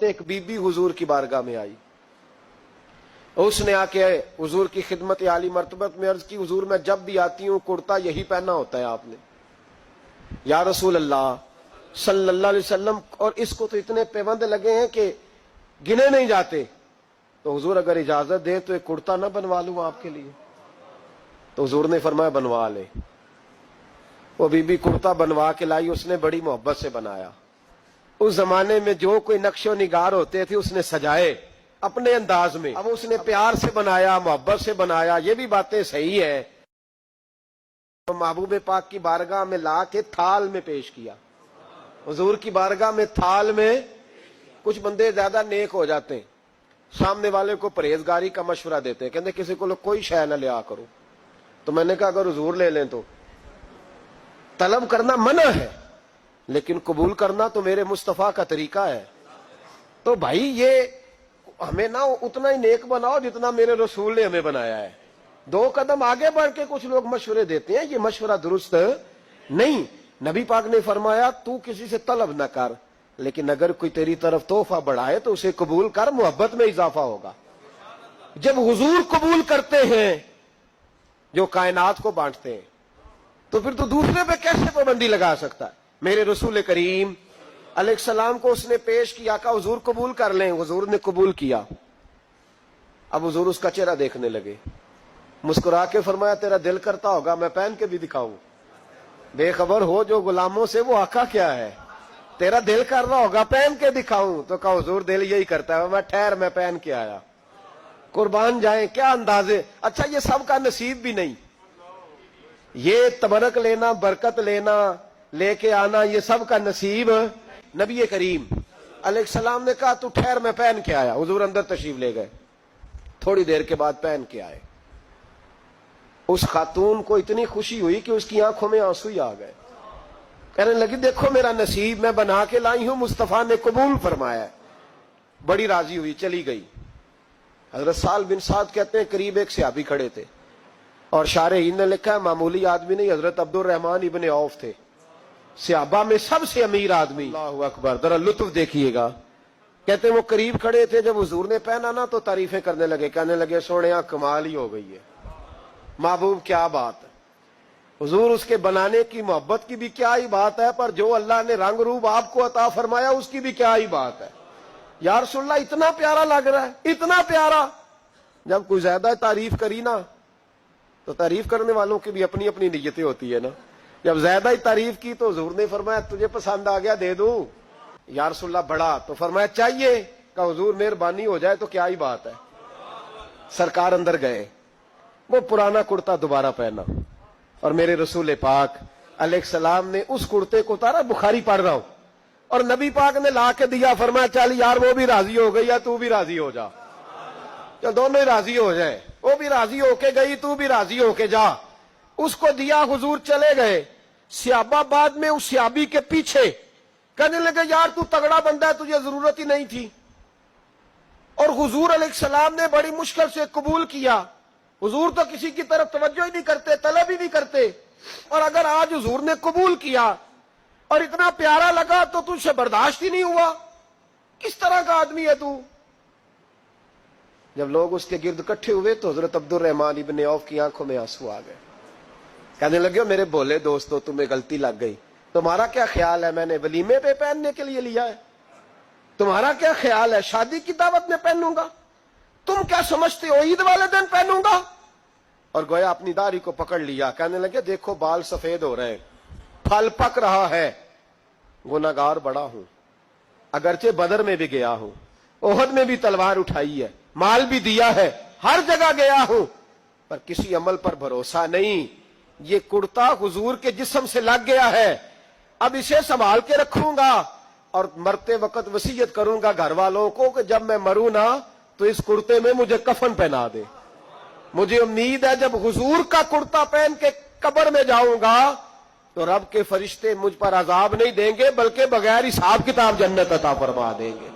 ہوتے ایک be be حضور کی بارگاہ میں آئی. اس نے آ کے حضور کی خدمت عالی مرتبت میں عرض کی, حضور میں جب بھی آتی ہوں کرتا یہی پہنا ہوتا ہے آپ نے. یا رسول اللہ صلی اللہ علیہ وسلم, اور اس کو تو اتنے پیوند لگے ہیں کہ گنے نہیں جاتے. تو حضور اگر اجازت دیں تو ایک کرتا نہ بنوا لوں آپ کے لیے؟ تو حضور نے فرمایا بنوا لے. وہ بی بی کرتا بنوا کے لائی, اس نے بڑی محبت سے بنایا. اس زمانے میں جو کوئی نقش و نگار ہوتے تھے اس نے سجائے اپنے انداز میں. اب اس نے پیار سے بنایا, محبت سے بنایا. یہ بھی باتیں صحیح ہیں. محبوب پاک کی بارگاہ میں لا کے تھال میں پیش کیا. حضور کی بارگاہ میں تھال میں. کچھ بندے زیادہ نیک ہو جاتے ہیں, سامنے والے کو پرہیزگاری کا مشورہ دیتے ہیں, کہتے کسی کو کوئی شے نہ لیا کرو. تو میں نے کہا اگر حضور لے لیں تو طلب کرنا منع ہے, لیکن قبول کرنا تو میرے مصطفیٰ کا طریقہ ہے. تو بھائی یہ ہمیں نہ اتنا ہی نیک بناؤ جتنا میرے رسول نے ہمیں بنایا ہے. 2 قدم آگے بڑھ کے کچھ لوگ مشورے دیتے ہیں, یہ مشورہ درست نہیں. نبی پاک نے فرمایا تو کسی سے طلب نہ کر, لیکن اگر کوئی تیری طرف تحفہ بڑھائے تو اسے قبول کر, محبت میں اضافہ ہوگا. جب حضور قبول کرتے ہیں جو کائنات کو بانٹتے ہیں, تو پھر تو دوسرے پہ کیسے پابندی لگا سکتا ہے؟ میرے رسول کریم علیہ السلام کو اس نے پیش کیا, کہا حضور قبول کر لیں. حضور نے قبول کیا. اب حضور اس کا چہرہ دیکھنے لگے, مسکرا کے فرمایا تیرا دل کرتا ہوگا میں پہن کے بھی دکھاؤں. بے خبر ہو جو غلاموں سے وہ آقا کیا ہے, تیرا دل کر رہا ہوگا پہن کے دکھاؤں. تو کہا حضور دل یہی کرتا ہے, میں ٹھہر میں پہن کے آیا. قربان جائیں کیا اندازے. اچھا یہ سب کا نصیب بھی نہیں, یہ تبرک لینا, برکت لینا, لے کے آنا, یہ سب کا نصیب. نبی کریم علیہ السلام نے کہا تو ٹھہر میں پہن کے آیا. حضور اندر تشریف لے گئے, تھوڑی دیر کے بعد پہن کے آئے. اس خاتون کو اتنی خوشی ہوئی کہ اس کی آنکھوں میں آنسو ہی آ گئے. کہنے لگی دیکھو میرا نصیب میں بنا کے لائی ہوں, مصطفیٰ نے قبول فرمایا. بڑی راضی ہوئی, چلی گئی. حضرت سہل بن سعد کہتے ہیں قریب ایک صحابی کھڑے تھے, اور شارحین نے لکھا ہے معمولی آدمی نہیں, حضرت عبد الرحمن ابن عوف تھے, صحابہ میں سب سے امیر آدمی. اللہ اکبر, ذرا لطف دیکھیے گا. کہتے ہیں وہ قریب کھڑے تھے, جب حضور نے پہنا نا تو تعریفیں کرنے لگے, کہنے لگے سونیا کمال ہی ہو گئی ہے, محبوب کیا بات ہے. حضور اس کے بنانے کی محبت کی بھی کیا ہی بات ہے, پر جو اللہ نے رنگ روپ آپ کو عطا فرمایا اس کی بھی کیا ہی بات ہے. یا رسول اللہ اتنا پیارا لگ رہا ہے, اتنا پیارا. جب کوئی زیادہ تعریف کری نا تو تعریف کرنے والوں کی بھی اپنی اپنی نیتیں ہوتی ہے نا. جب زیادہ ہی تعریف کی تو حضور نے فرمایا تجھے پسند آ گیا دے دوں. یا رسول اللہ بڑا, تو فرمایا چاہیے. کہ حضور مہربانی ہو جائے تو کیا ہی بات ہے. سرکار اندر گئے, وہ پرانا کرتا دوبارہ پہنا, اور میرے رسول پاک علیہ السلام نے اس کرتے کو اتارا. بخاری پڑھ رہا ہوں, اور نبی پاک نے لا کے دیا. فرمایا چل یار وہ بھی راضی ہو گئی ہے, تو بھی راضی ہو جا. چل دونوں ہی راضی ہو جائیں, وہ بھی راضی ہو کے گئی, تو بھی راضی ہو کے جا. اس کو دیا, حضور چلے گئے. صحابہ بعد میں اس صحابی کے پیچھے کہنے لگے یار تو تگڑا بندہ ہے, تجھے ضرورت ہی نہیں تھی. اور حضور علیہ السلام نے بڑی مشکل سے قبول کیا. حضور تو کسی کی طرف توجہ ہی نہیں کرتے, طلب ہی نہیں کرتے, اور اگر آج حضور نے قبول کیا اور اتنا پیارا لگا تو تجھ سے برداشت ہی نہیں ہوا. کس طرح کا آدمی ہے تو. جب لوگ اس کے گرد اکٹھے ہوئے تو حضرت عبد الرحمن ابن عوف کی آنکھوں میں آنسو آ گئے. کہنے لگے میرے بھولے دوستو تمہیں غلطی لگ گئی. تمہارا کیا خیال ہے میں نے ولیمے پہ پہننے کے لیے لیا ہے؟ تمہارا کیا خیال ہے شادی کی دعوت میں پہنوں گا؟ تم کیا سمجھتے ہو عید والے دن پہنوں گا؟ اور گویا اپنی داڑھی کو پکڑ لیا. کہنے لگے دیکھو بال سفید ہو رہے ہیں, پھل پک رہا ہے, گناہگار بڑا ہوں, اگرچہ بدر میں بھی گیا ہوں, احد میں بھی تلوار اٹھائی ہے, مال بھی دیا ہے, ہر جگہ گیا ہوں, پر کسی عمل پر بھروسہ نہیں. یہ کرتا حضور کے جسم سے لگ گیا ہے, اب اسے سنبھال کے رکھوں گا, اور مرتے وقت وصیت کروں گا گھر والوں کو کہ جب میں مروں نا تو اس کرتے میں مجھے کفن پہنا دے. مجھے امید ہے جب حضور کا کرتا پہن کے قبر میں جاؤں گا تو رب کے فرشتے مجھ پر عذاب نہیں دیں گے, بلکہ بغیر حساب کتاب جنت عطا فرما دیں گے.